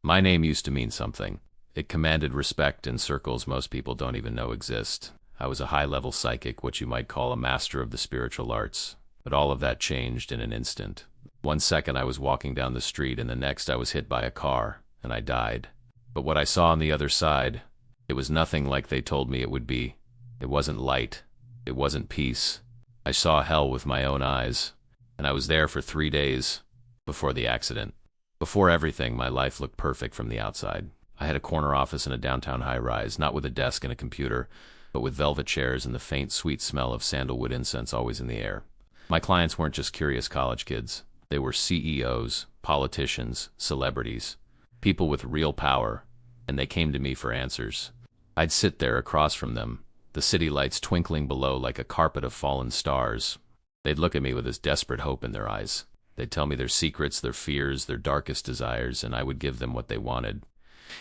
My name used to mean something. It commanded respect in circles most people don't even know exist. I was a high-level psychic, what you might call a master of the spiritual arts. But all of that changed in an instant. One second I was walking down the street, and the next I was hit by a car, and I died. But what I saw on the other side, it was nothing like they told me it would be. It wasn't light. It wasn't peace. I saw hell with my own eyes, and I was there for 3 days before the accident. Before everything, my life looked perfect from the outside. I had a corner office in a downtown high-rise, not with a desk and a computer, but with velvet chairs and the faint, sweet smell of sandalwood incense always in the air. My clients weren't just curious college kids. They were CEOs, politicians, celebrities, people with real power, and they came to me for answers. I'd sit there across from them, the city lights twinkling below like a carpet of fallen stars. They'd look at me with this desperate hope in their eyes. They'd tell me their secrets, their fears, their darkest desires, and I would give them what they wanted.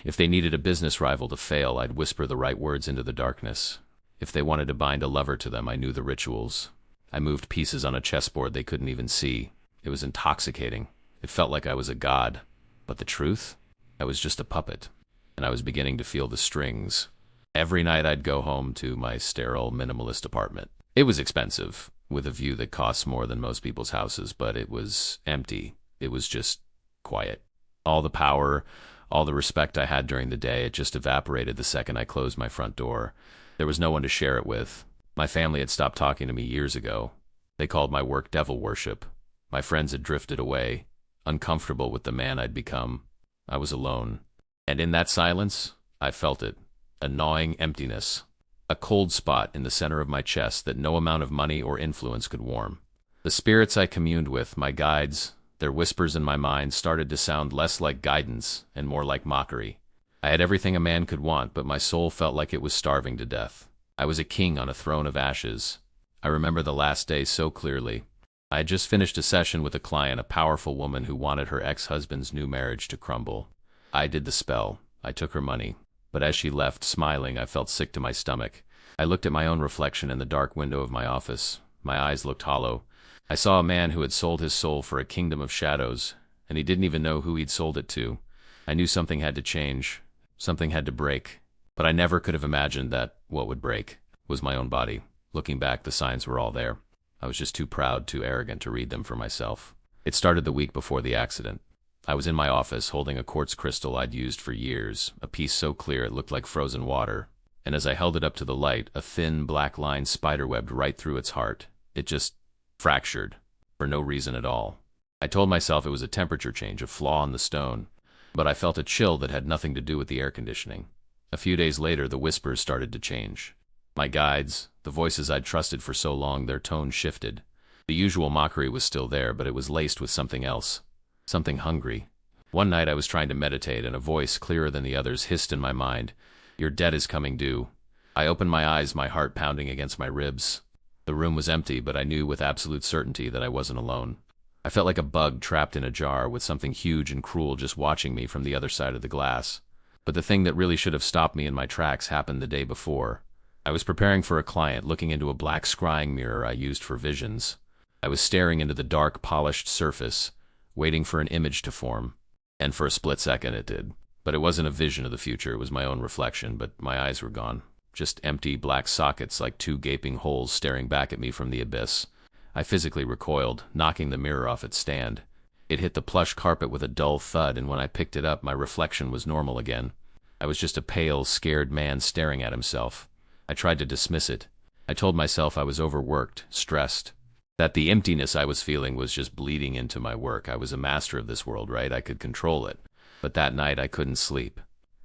If they needed a business rival to fail, I'd whisper the right words into the darkness. If they wanted to bind a lover to them, I knew the rituals. I moved pieces on a chessboard they couldn't even see. It was intoxicating. It felt like I was a god. But the truth? I was just a puppet, and I was beginning to feel the strings. Every night I'd go home to my sterile, minimalist apartment. It was expensive, with a view that costs more than most people's houses, but it was empty. It was just quiet. All the power, all the respect I had during the day, it just evaporated the second I closed my front door. There was no one to share it with. My family had stopped talking to me years ago. They called my work devil worship. My friends had drifted away, uncomfortable with the man I'd become. I was alone. And in that silence, I felt it. A gnawing emptiness. A cold spot in the center of my chest that no amount of money or influence could warm. The spirits I communed with, my guides, their whispers in my mind started to sound less like guidance and more like mockery. I had everything a man could want, but my soul felt like it was starving to death. I was a king on a throne of ashes. I remember the last day so clearly. I had just finished a session with a client, a powerful woman who wanted her ex-husband's new marriage to crumble. I did the spell. I took her money. But as she left, smiling, I felt sick to my stomach. I looked at my own reflection in the dark window of my office. My eyes looked hollow. I saw a man who had sold his soul for a kingdom of shadows, and he didn't even know who he'd sold it to. I knew something had to change. Something had to break. But I never could have imagined that what would break was my own body. Looking back, the signs were all there. I was just too proud, too arrogant to read them for myself. It started the week before the accident. I was in my office holding a quartz crystal I'd used for years, a piece so clear it looked like frozen water. And as I held it up to the light, a thin, black line spiderwebbed right through its heart. It just fractured, for no reason at all. I told myself it was a temperature change, a flaw in the stone, but I felt a chill that had nothing to do with the air conditioning. A few days later, the whispers started to change. My guides, the voices I'd trusted for so long, their tone shifted. The usual mockery was still there, but it was laced with something else. Something hungry. One night I was trying to meditate, and a voice, clearer than the others, hissed in my mind, "Your debt is coming due." I opened my eyes, my heart pounding against my ribs. The room was empty, but I knew with absolute certainty that I wasn't alone. I felt like a bug trapped in a jar, with something huge and cruel just watching me from the other side of the glass. But the thing that really should have stopped me in my tracks happened the day before. I was preparing for a client, looking into a black scrying mirror I used for visions. I was staring into the dark, polished surface, waiting for an image to form. And for a split second it did. But it wasn't a vision of the future, it was my own reflection, but my eyes were gone. Just empty black sockets like two gaping holes staring back at me from the abyss. I physically recoiled, knocking the mirror off its stand. It hit the plush carpet with a dull thud, and when I picked it up, my reflection was normal again. I was just a pale, scared man staring at himself. I tried to dismiss it. I told myself I was overworked, stressed, that the emptiness I was feeling was just bleeding into my work. I was a master of this world, right? I could control it. But that night I couldn't sleep.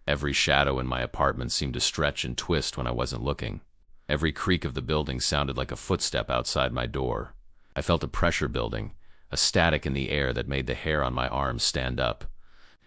Every shadow in my apartment seemed to stretch and twist when I wasn't looking. Every creak of the building sounded like a footstep outside my door. I felt a pressure building, a static in the air that made the hair on my arms stand up.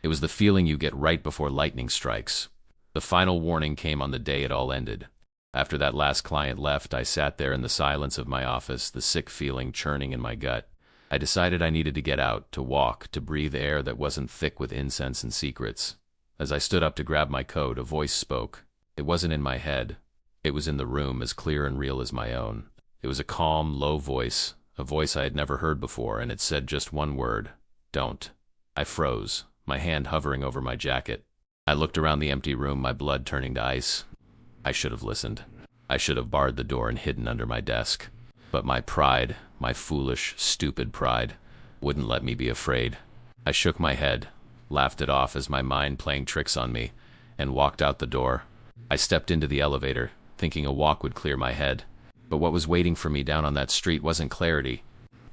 It was the feeling you get right before lightning strikes. The final warning came on the day it all ended. After that last client left, I sat there in the silence of my office, the sick feeling churning in my gut. I decided I needed to get out, to walk, to breathe air that wasn't thick with incense and secrets. As I stood up to grab my coat, a voice spoke. It wasn't in my head. It was in the room, as clear and real as my own. It was a calm, low voice, a voice I had never heard before, and it said just one word: "Don't." I froze. my hand hovering over my jacket. I looked around the empty room, my blood turning to ice. I should have listened. I should have barred the door and hidden under my desk. But my pride, my foolish, stupid pride, wouldn't let me be afraid. I shook my head, laughed it off as my mind playing tricks on me, and walked out the door. I stepped into the elevator, thinking a walk would clear my head. But what was waiting for me down on that street wasn't clarity.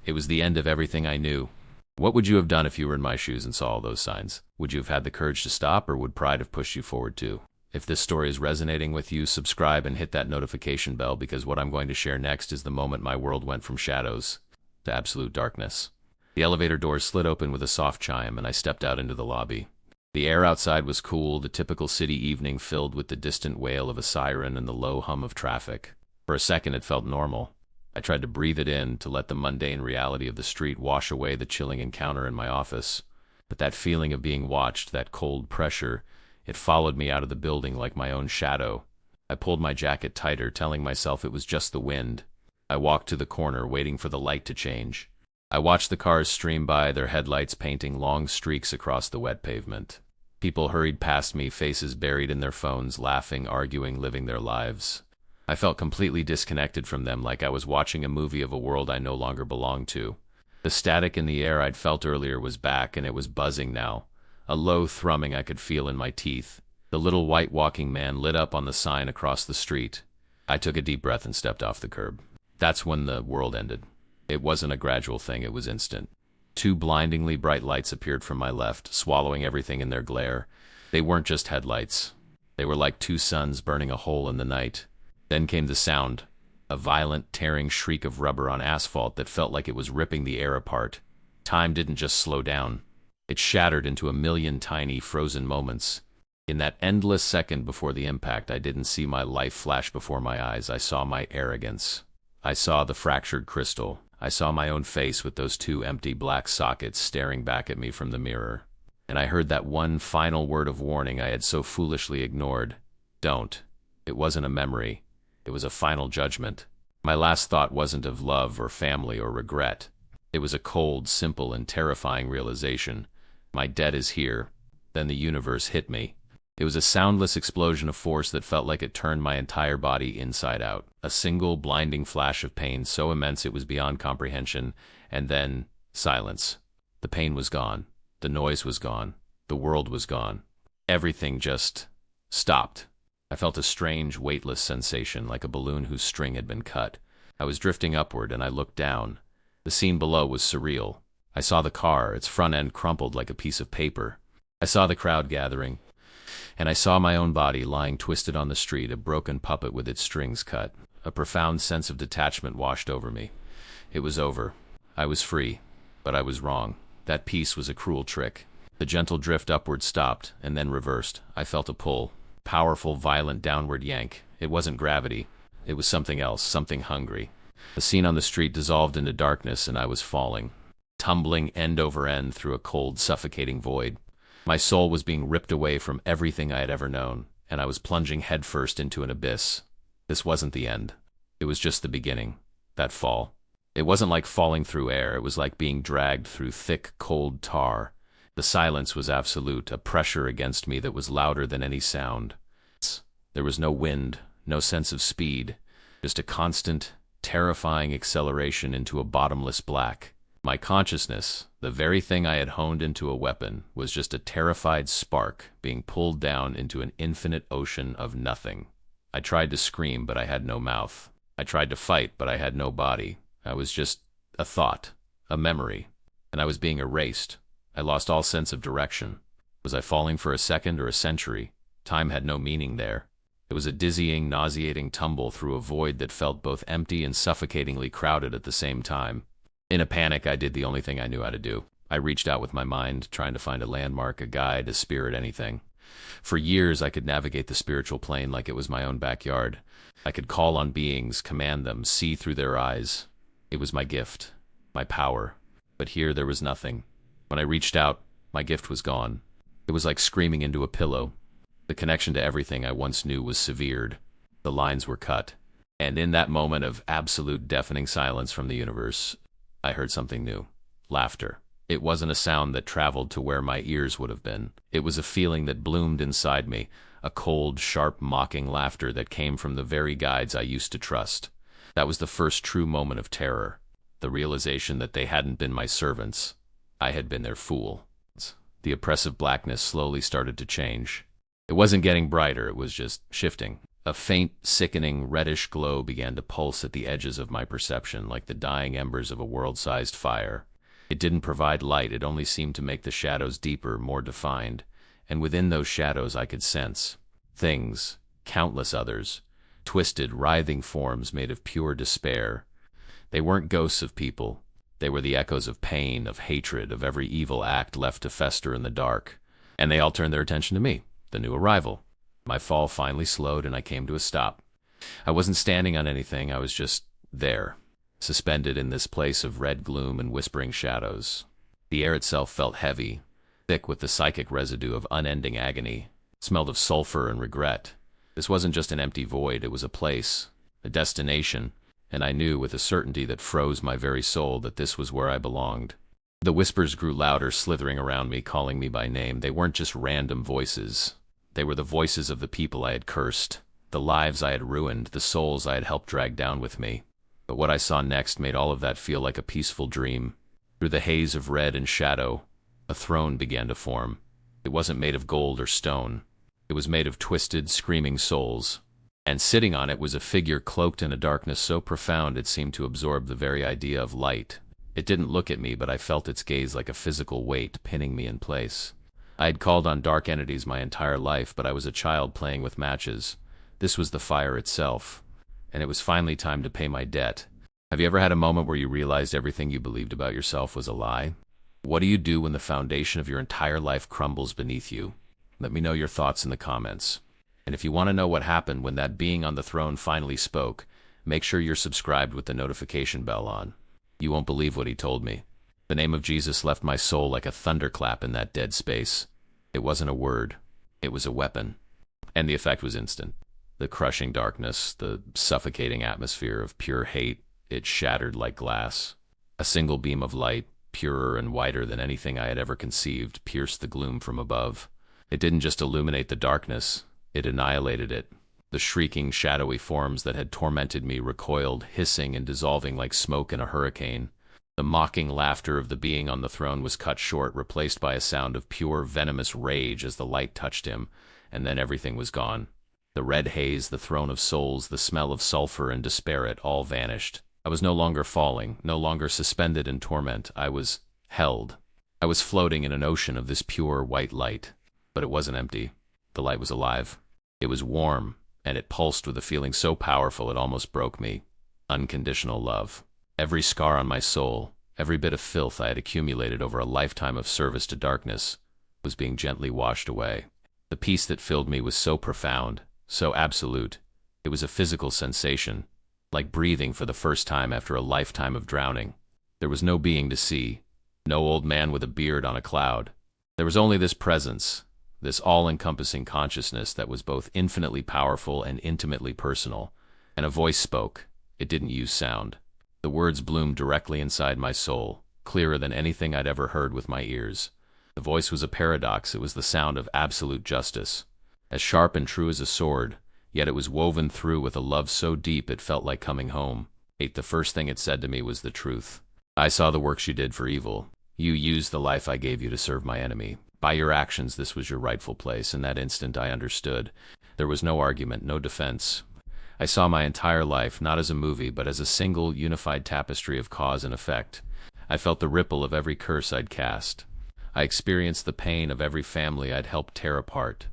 It was the end of everything I knew. What would you have done if you were in my shoes and saw all those signs? Would you have had the courage to stop, or would pride have pushed you forward too? If this story is resonating with you, subscribe and hit that notification bell, because what I'm going to share next is the moment my world went from shadows to absolute darkness. The elevator doors slid open with a soft chime, and I stepped out into the lobby. The air outside was cool, the typical city evening filled with the distant wail of a siren and the low hum of traffic. For a second it felt normal. I tried to breathe it in, to let the mundane reality of the street wash away the chilling encounter in my office. But that feeling of being watched, that cold pressure, it followed me out of the building like my own shadow. I pulled my jacket tighter, telling myself it was just the wind. I walked to the corner, waiting for the light to change. I watched the cars stream by, their headlights painting long streaks across the wet pavement. People hurried past me, faces buried in their phones, laughing, arguing, living their lives. I felt completely disconnected from them, like I was watching a movie of a world I no longer belonged to. The static in the air I'd felt earlier was back, and it was buzzing now. A low thrumming I could feel in my teeth. The little white walking man lit up on the sign across the street. I took a deep breath and stepped off the curb. That's when the world ended. It wasn't a gradual thing, it was instant. Two blindingly bright lights appeared from my left, swallowing everything in their glare. They weren't just headlights. They were like two suns burning a hole in the night. Then came the sound, a violent, tearing shriek of rubber on asphalt that felt like it was ripping the air apart. Time didn't just slow down. It shattered into a million tiny, frozen moments. In that endless second before the impact, I didn't see my life flash before my eyes. I saw my arrogance. I saw the fractured crystal. I saw my own face with those two empty black sockets staring back at me from the mirror. And I heard that one final word of warning I had so foolishly ignored. Don't. It wasn't a memory. It was a final judgment. My last thought wasn't of love or family or regret. It was a cold, simple, and terrifying realization. My debt is here. Then the universe hit me. It was a soundless explosion of force that felt like it turned my entire body inside out. A single, blinding flash of pain so immense it was beyond comprehension, and then silence. The pain was gone. The noise was gone. The world was gone. Everything just stopped. I felt a strange, weightless sensation, like a balloon whose string had been cut. I was drifting upward, and I looked down. The scene below was surreal. I saw the car, its front end crumpled like a piece of paper. I saw the crowd gathering, and I saw my own body lying twisted on the street, a broken puppet with its strings cut. A profound sense of detachment washed over me. It was over. I was free, but I was wrong. That piece was a cruel trick. The gentle drift upward stopped, and then reversed. I felt a pull. Powerful, violent downward yank. It wasn't gravity. It was something else, something hungry. The scene on the street dissolved into darkness, and I was falling, tumbling end over end through a cold, suffocating void. My soul was being ripped away from everything I had ever known, and I was plunging headfirst into an abyss. This wasn't the end. It was just the beginning. That fall. It wasn't like falling through air. It was like being dragged through thick, cold tar. The silence was absolute, a pressure against me that was louder than any sound. There was no wind, no sense of speed, just a constant, terrifying acceleration into a bottomless black. My consciousness, the very thing I had honed into a weapon, was just a terrified spark being pulled down into an infinite ocean of nothing. I tried to scream, but I had no mouth. I tried to fight, but I had no body. I was just a thought, a memory, and I was being erased. I lost all sense of direction. Was I falling for a second or a century? Time had no meaning there. It was a dizzying, nauseating tumble through a void that felt both empty and suffocatingly crowded at the same time. In a panic, I did the only thing I knew how to do. I reached out with my mind, trying to find a landmark, a guide, a spirit, anything. For years, I could navigate the spiritual plane like it was my own backyard. I could call on beings, command them, see through their eyes. It was my gift, my power. But here, there was nothing. When I reached out, my gift was gone. It was like screaming into a pillow. The connection to everything I once knew was severed. The lines were cut. And in that moment of absolute deafening silence from the universe, I heard something new. Laughter. It wasn't a sound that traveled to where my ears would have been. It was a feeling that bloomed inside me, a cold, sharp, mocking laughter that came from the very guides I used to trust. That was the first true moment of terror, the realization that they hadn't been my servants. I had been their fool. The oppressive blackness slowly started to change. It wasn't getting brighter, it was just shifting. A faint, sickening, reddish glow began to pulse at the edges of my perception, like the dying embers of a world-sized fire. It didn't provide light, it only seemed to make the shadows deeper, more defined. And within those shadows I could sense things, countless others, twisted, writhing forms made of pure despair. They weren't ghosts of people. They were the echoes of pain, of hatred, of every evil act left to fester in the dark. And they all turned their attention to me, the new arrival. My fall finally slowed and I came to a stop. I wasn't standing on anything, I was just there, suspended in this place of red gloom and whispering shadows. The air itself felt heavy, thick with the psychic residue of unending agony. It smelled of sulfur and regret. This wasn't just an empty void, it was a place, a destination, and I knew with a certainty that froze my very soul that this was where I belonged. The whispers grew louder, slithering around me, calling me by name. They weren't just random voices. They were the voices of the people I had cursed, the lives I had ruined, the souls I had helped drag down with me. But what I saw next made all of that feel like a peaceful dream. Through the haze of red and shadow, a throne began to form. It wasn't made of gold or stone. It was made of twisted, screaming souls. And sitting on it was a figure cloaked in a darkness so profound it seemed to absorb the very idea of light. It didn't look at me, but I felt its gaze like a physical weight pinning me in place. I had called on dark entities my entire life, but I was a child playing with matches. This was the fire itself, and it was finally time to pay my debt. Have you ever had a moment where you realized everything you believed about yourself was a lie? What do you do when the foundation of your entire life crumbles beneath you? Let me know your thoughts in the comments. And if you want to know what happened when that being on the throne finally spoke, make sure you're subscribed with the notification bell on. You won't believe what he told me. The name of Jesus left my soul like a thunderclap in that dead space. It wasn't a word. It was a weapon. And the effect was instant. The crushing darkness, the suffocating atmosphere of pure hate, it shattered like glass. A single beam of light, purer and whiter than anything I had ever conceived, pierced the gloom from above. It didn't just illuminate the darkness, it annihilated it. The shrieking, shadowy forms that had tormented me recoiled, hissing and dissolving like smoke in a hurricane. The mocking laughter of the being on the throne was cut short, replaced by a sound of pure, venomous rage as the light touched him, and then everything was gone. The red haze, the throne of souls, the smell of sulfur and despair, it all vanished. I was no longer falling, no longer suspended in torment. I was held. I was floating in an ocean of this pure, white light. But it wasn't empty. The light was alive. It was warm, and it pulsed with a feeling so powerful it almost broke me. Unconditional love. Every scar on my soul, every bit of filth I had accumulated over a lifetime of service to darkness, was being gently washed away. The peace that filled me was so profound, so absolute. It was a physical sensation, like breathing for the first time after a lifetime of drowning. There was no being to see, no old man with a beard on a cloud. There was only this presence, this all-encompassing consciousness that was both infinitely powerful and intimately personal. And a voice spoke. It didn't use sound. The words bloomed directly inside my soul, clearer than anything I'd ever heard with my ears. The voice was a paradox. It was the sound of absolute justice, as sharp and true as a sword, yet it was woven through with a love so deep it felt like coming home. The first thing it said to me was the truth. I saw the works you did for evil. You used the life I gave you to serve my enemy. By your actions, this was your rightful place. In that instant, I understood. There was no argument, no defense. I saw my entire life, not as a movie, but as a single, unified tapestry of cause and effect. I felt the ripple of every curse I'd cast. I experienced the pain of every family I'd helped tear apart.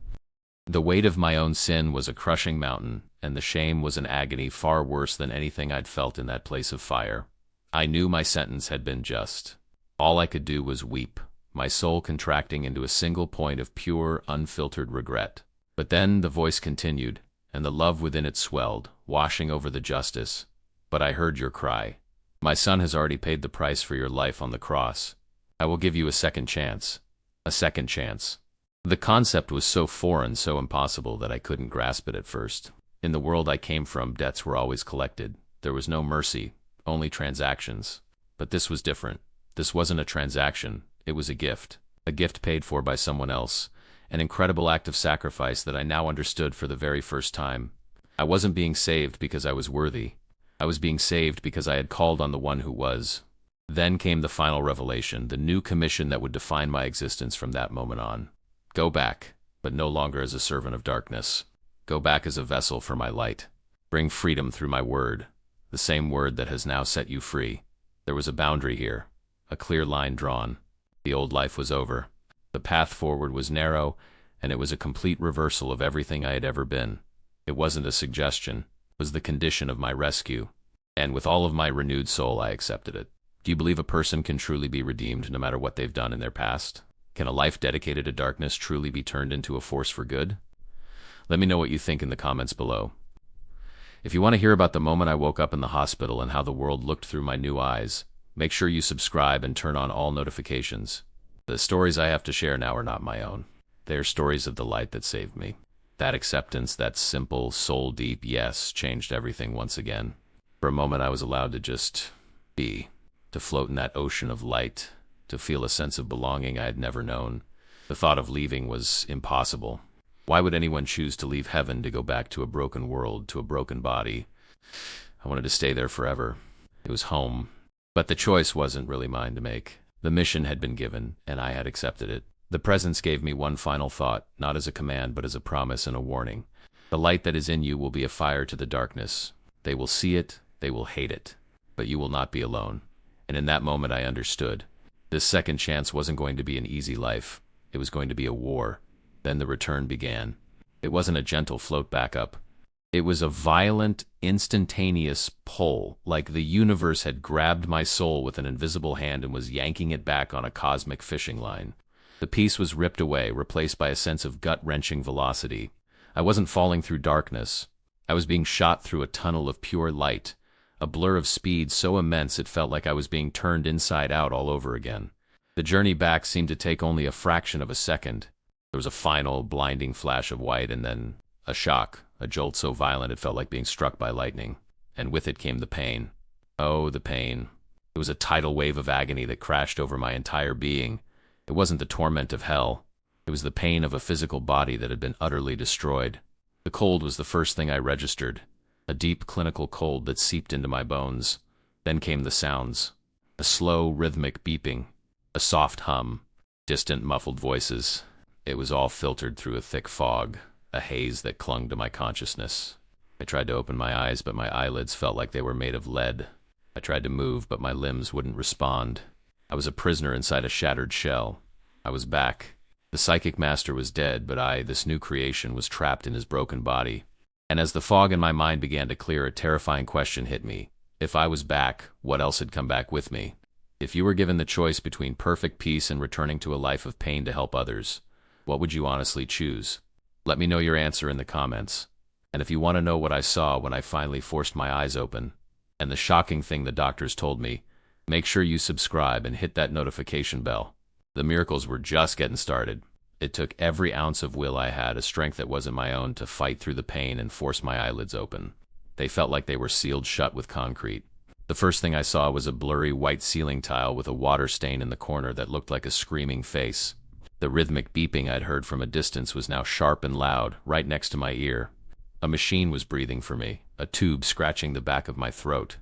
The weight of my own sin was a crushing mountain, and the shame was an agony far worse than anything I'd felt in that place of fire. I knew my sentence had been just. All I could do was weep, my soul contracting into a single point of pure, unfiltered regret. But then the voice continued, and the love within it swelled, washing over the justice. But I heard your cry. My son has already paid the price for your life on the cross. I will give you a second chance. A second chance. The concept was so foreign, so impossible, that I couldn't grasp it at first. In the world I came from, debts were always collected. There was no mercy, only transactions. But this was different. This wasn't a transaction, it was a gift paid for by someone else, an incredible act of sacrifice that I now understood for the very first time. I wasn't being saved because I was worthy. I was being saved because I had called on the one who was. Then came the final revelation, the new commission that would define my existence from that moment on. Go back, but no longer as a servant of darkness. Go back as a vessel for my light. Bring freedom through my word, the same word that has now set you free. There was a boundary here, a clear line drawn. The old life was over. The path forward was narrow, and it was a complete reversal of everything I had ever been. It wasn't a suggestion, it was the condition of my rescue. And with all of my renewed soul, I accepted it. Do you believe a person can truly be redeemed no matter what they've done in their past? Can a life dedicated to darkness truly be turned into a force for good? Let me know what you think in the comments below. If you want to hear about the moment I woke up in the hospital and how the world looked through my new eyes, make sure you subscribe and turn on all notifications. The stories I have to share now are not my own. They are stories of the light that saved me. That acceptance, that simple, soul-deep yes, changed everything once again. For a moment I was allowed to just be, to float in that ocean of light, to feel a sense of belonging I had never known. The thought of leaving was impossible. Why would anyone choose to leave heaven to go back to a broken world, to a broken body? I wanted to stay there forever. It was home. But the choice wasn't really mine to make. The mission had been given, and I had accepted it. The presence gave me one final thought, not as a command, but as a promise and a warning. The light that is in you will be a fire to the darkness. They will see it, they will hate it, but you will not be alone. And in that moment I understood. This second chance wasn't going to be an easy life. It was going to be a war. Then the return began. It wasn't a gentle float back up. It was a violent, instantaneous pull, like the universe had grabbed my soul with an invisible hand and was yanking it back on a cosmic fishing line. The peace was ripped away, replaced by a sense of gut-wrenching velocity. I wasn't falling through darkness. I was being shot through a tunnel of pure light, a blur of speed so immense it felt like I was being turned inside out all over again. The journey back seemed to take only a fraction of a second. There was a final, blinding flash of white and then a shock, a jolt so violent it felt like being struck by lightning. And with it came the pain. Oh, the pain. It was a tidal wave of agony that crashed over my entire being. It wasn't the torment of hell. It was the pain of a physical body that had been utterly destroyed. The cold was the first thing I registered, a deep clinical cold that seeped into my bones. Then came the sounds, a slow, rhythmic beeping, a soft hum, distant, muffled voices. It was all filtered through a thick fog, a haze that clung to my consciousness. I tried to open my eyes, but my eyelids felt like they were made of lead. I tried to move, but my limbs wouldn't respond. I was a prisoner inside a shattered shell. I was back. The psychic master was dead, but I, this new creation, was trapped in his broken body. And as the fog in my mind began to clear, a terrifying question hit me. If I was back, what else had come back with me? If you were given the choice between perfect peace and returning to a life of pain to help others, what would you honestly choose? Let me know your answer in the comments. And if you want to know what I saw when I finally forced my eyes open, and the shocking thing the doctors told me, make sure you subscribe and hit that notification bell. The miracles were just getting started. It took every ounce of will I had, a strength that wasn't my own, to fight through the pain and force my eyelids open. They felt like they were sealed shut with concrete. The first thing I saw was a blurry white ceiling tile with a water stain in the corner that looked like a screaming face. The rhythmic beeping I'd heard from a distance was now sharp and loud, right next to my ear. A machine was breathing for me, a tube scratching the back of my throat.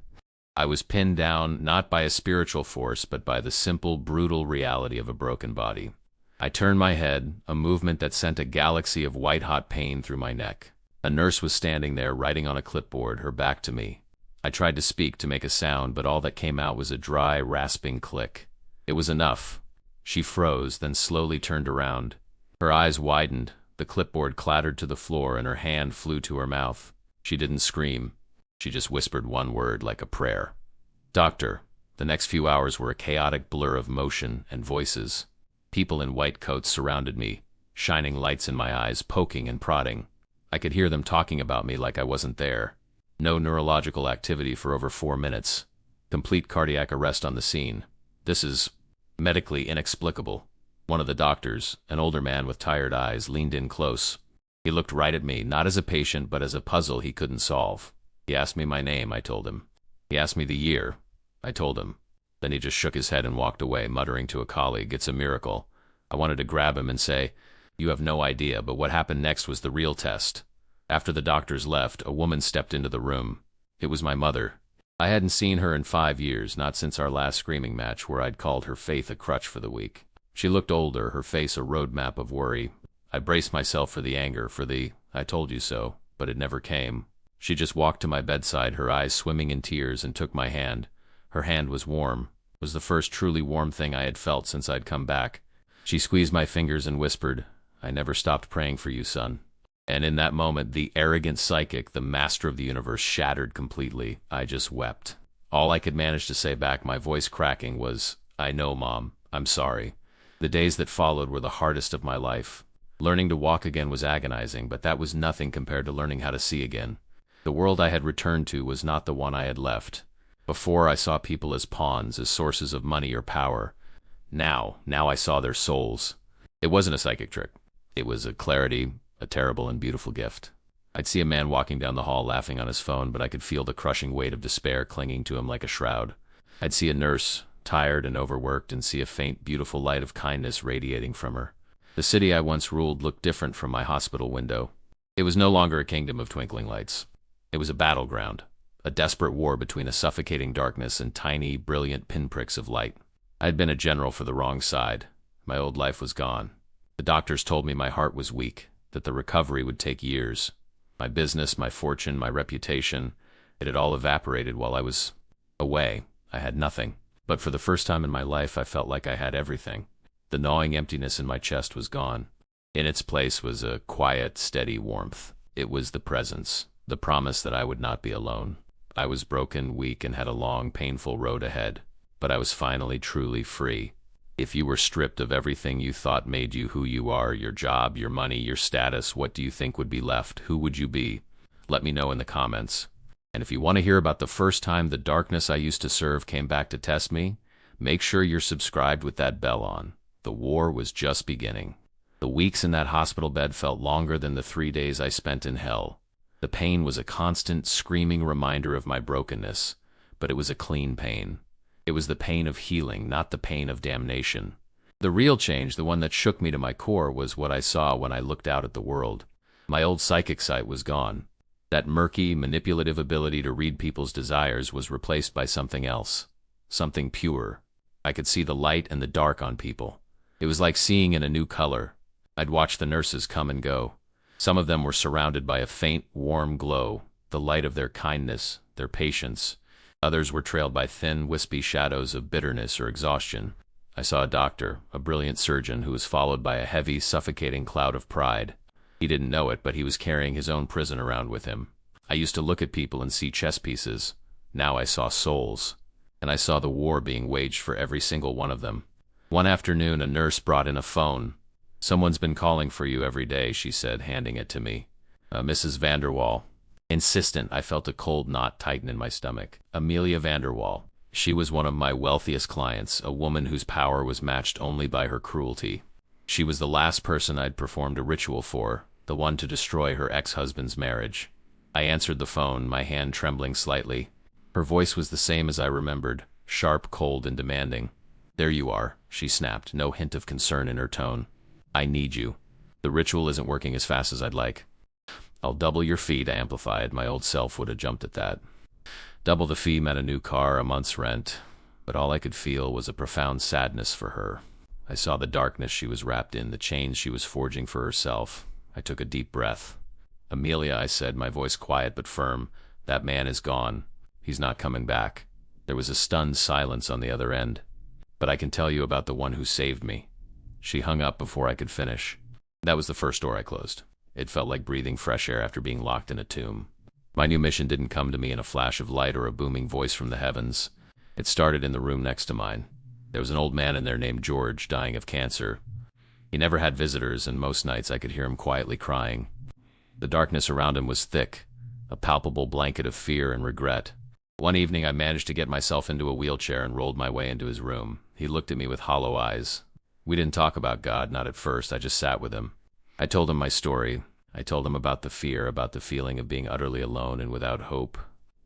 I was pinned down not by a spiritual force, but by the simple, brutal reality of a broken body. I turned my head, a movement that sent a galaxy of white-hot pain through my neck. A nurse was standing there, writing on a clipboard, her back to me. I tried to speak, to make a sound, but all that came out was a dry, rasping click. It was enough. She froze, then slowly turned around. Her eyes widened, the clipboard clattered to the floor, and her hand flew to her mouth. She didn't scream. She just whispered one word like a prayer. Doctor. The next few hours were a chaotic blur of motion and voices. People in white coats surrounded me, shining lights in my eyes, poking and prodding. I could hear them talking about me like I wasn't there. No neurological activity for over 4 minutes. Complete cardiac arrest on the scene. This is medically inexplicable. One of the doctors, an older man with tired eyes, leaned in close. He looked right at me, not as a patient, but as a puzzle he couldn't solve. He asked me my name, I told him. He asked me the year. I told him. Then he just shook his head and walked away, muttering to a colleague, "It's a miracle." I wanted to grab him and say, "You have no idea," but what happened next was the real test. After the doctors left, a woman stepped into the room. It was my mother. I hadn't seen her in 5 years, not since our last screaming match where I'd called her faith a crutch for the week. She looked older, her face a roadmap of worry. I braced myself for the anger, for the "I told you so," but it never came. She just walked to my bedside, her eyes swimming in tears, and took my hand. Her hand was warm. It was the first truly warm thing I had felt since I'd come back. She squeezed my fingers and whispered, "I never stopped praying for you, son." And in that moment, the arrogant psychic, the master of the universe, shattered completely. I just wept. All I could manage to say back, my voice cracking, was, "I know, Mom. I'm sorry." The days that followed were the hardest of my life. Learning to walk again was agonizing, but that was nothing compared to learning how to see again. The world I had returned to was not the one I had left. Before, I saw people as pawns, as sources of money or power. Now I saw their souls. It wasn't a psychic trick. It was a clarity, a terrible and beautiful gift. I'd see a man walking down the hall laughing on his phone, but I could feel the crushing weight of despair clinging to him like a shroud. I'd see a nurse, tired and overworked, and see a faint, beautiful light of kindness radiating from her. The city I once ruled looked different from my hospital window. It was no longer a kingdom of twinkling lights. It was a battleground, a desperate war between a suffocating darkness and tiny, brilliant pinpricks of light. I had been a general for the wrong side. My old life was gone. The doctors told me my heart was weak, that the recovery would take years. My business, my fortune, my reputation, it had all evaporated while I was away. I had nothing. But for the first time in my life, I felt like I had everything. The gnawing emptiness in my chest was gone. In its place was a quiet, steady warmth. It was the presence, the promise that I would not be alone. I was broken, weak, and had a long, painful road ahead. But I was finally truly free. If you were stripped of everything you thought made you who you are, your job, your money, your status, what do you think would be left? Who would you be? Let me know in the comments. And if you want to hear about the first time the darkness I used to serve came back to test me, make sure you're subscribed with that bell on. The war was just beginning. The weeks in that hospital bed felt longer than the 3 days I spent in hell. The pain was a constant, screaming reminder of my brokenness, but it was a clean pain. It was the pain of healing, not the pain of damnation. The real change, the one that shook me to my core, was what I saw when I looked out at the world. My old psychic sight was gone. That murky, manipulative ability to read people's desires was replaced by something else, something pure. I could see the light and the dark on people. It was like seeing in a new color. I'd watch the nurses come and go. Some of them were surrounded by a faint, warm glow, the light of their kindness, their patience. Others were trailed by thin, wispy shadows of bitterness or exhaustion. I saw a doctor, a brilliant surgeon, who was followed by a heavy, suffocating cloud of pride. He didn't know it, but he was carrying his own prison around with him. I used to look at people and see chess pieces. Now I saw souls. And I saw the war being waged for every single one of them. One afternoon, a nurse brought in a phone. "Someone's been calling for you every day," she said, handing it to me. "Mrs. Vanderwall." Insistent, I felt a cold knot tighten in my stomach. Amelia Vanderwall. She was one of my wealthiest clients, a woman whose power was matched only by her cruelty. She was the last person I'd performed a ritual for, the one to destroy her ex-husband's marriage. I answered the phone, my hand trembling slightly. Her voice was the same as I remembered, sharp, cold, and demanding. "There you are," she snapped, no hint of concern in her tone. "I need you. The ritual isn't working as fast as I'd like." "I'll double your fee," I amplified. My old self would have jumped at that. Double the fee meant a new car, a month's rent. But all I could feel was a profound sadness for her. I saw the darkness she was wrapped in, the chains she was forging for herself. I took a deep breath. "Amelia," I said, my voice quiet but firm, "that man is gone. He's not coming back." There was a stunned silence on the other end. "But I can tell you about the one who saved me." She hung up before I could finish. That was the first door I closed. It felt like breathing fresh air after being locked in a tomb. My new mission didn't come to me in a flash of light or a booming voice from the heavens. It started in the room next to mine. There was an old man in there named George, dying of cancer. He never had visitors, and most nights I could hear him quietly crying. The darkness around him was thick, a palpable blanket of fear and regret. One evening I managed to get myself into a wheelchair and rolled my way into his room. He looked at me with hollow eyes. We didn't talk about God, not at first. I just sat with him. I told him my story. I told him about the fear, about the feeling of being utterly alone and without hope.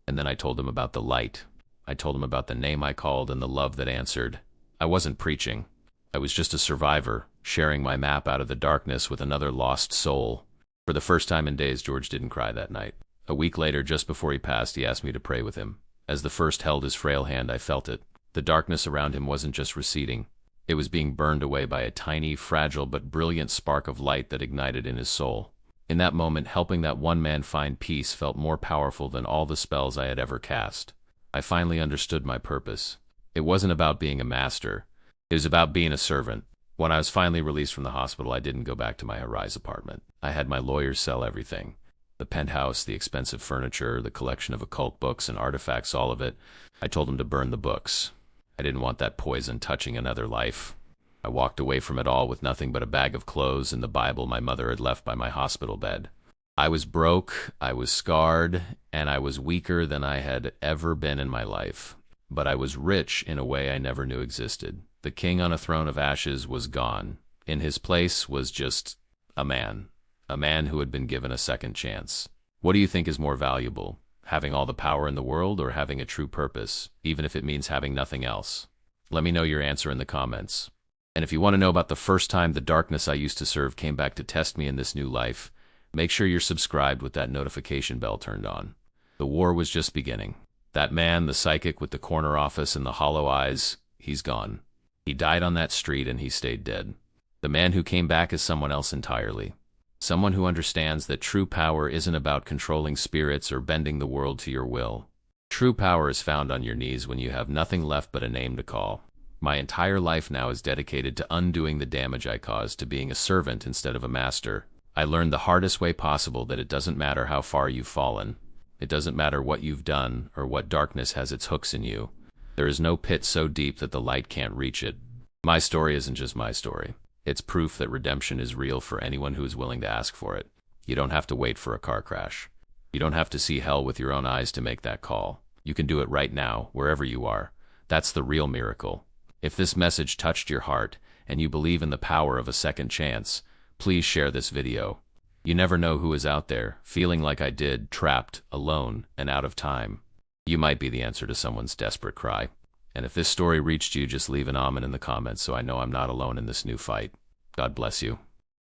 And then I told him about the light. I told him about the name I called and the love that answered. I wasn't preaching. I was just a survivor, sharing my map out of the darkness with another lost soul. For the first time in days, George didn't cry that night. A week later, just before he passed, he asked me to pray with him. As the first held his frail hand, I felt it. The darkness around him wasn't just receding. It was being burned away by a tiny, fragile, but brilliant spark of light that ignited in his soul. In that moment, helping that one man find peace felt more powerful than all the spells I had ever cast. I finally understood my purpose. It wasn't about being a master. It was about being a servant. When I was finally released from the hospital, I didn't go back to my Horizon apartment. I had my lawyers sell everything. The penthouse, the expensive furniture, the collection of occult books and artifacts, all of it. I told them to burn the books. I didn't want that poison touching another life. I walked away from it all with nothing but a bag of clothes and the Bible my mother had left by my hospital bed. I was broke, I was scarred, and I was weaker than I had ever been in my life. But I was rich in a way I never knew existed. The king on a throne of ashes was gone. In his place was just a man who had been given a second chance. What do you think is more valuable? Having all the power in the world or having a true purpose, even if it means having nothing else? Let me know your answer in the comments. And if you want to know about the first time the darkness I used to serve came back to test me in this new life, make sure you're subscribed with that notification bell turned on. The war was just beginning. That man, the psychic with the corner office and the hollow eyes, he's gone. He died on that street and he stayed dead. The man who came back is someone else entirely. Someone who understands that true power isn't about controlling spirits or bending the world to your will. True power is found on your knees when you have nothing left but a name to call. My entire life now is dedicated to undoing the damage I caused, to being a servant instead of a master. I learned the hardest way possible that it doesn't matter how far you've fallen. It doesn't matter what you've done or what darkness has its hooks in you. There is no pit so deep that the light can't reach it. My story isn't just my story. It's proof that redemption is real for anyone who is willing to ask for it. You don't have to wait for a car crash. You don't have to see hell with your own eyes to make that call. You can do it right now, wherever you are. That's the real miracle. If this message touched your heart and you believe in the power of a second chance, please share this video. You never know who is out there, feeling like I did, trapped, alone, and out of time. You might be the answer to someone's desperate cry. And if this story reached you, just leave an amen in the comments so I know I'm not alone in this new fight. God bless you.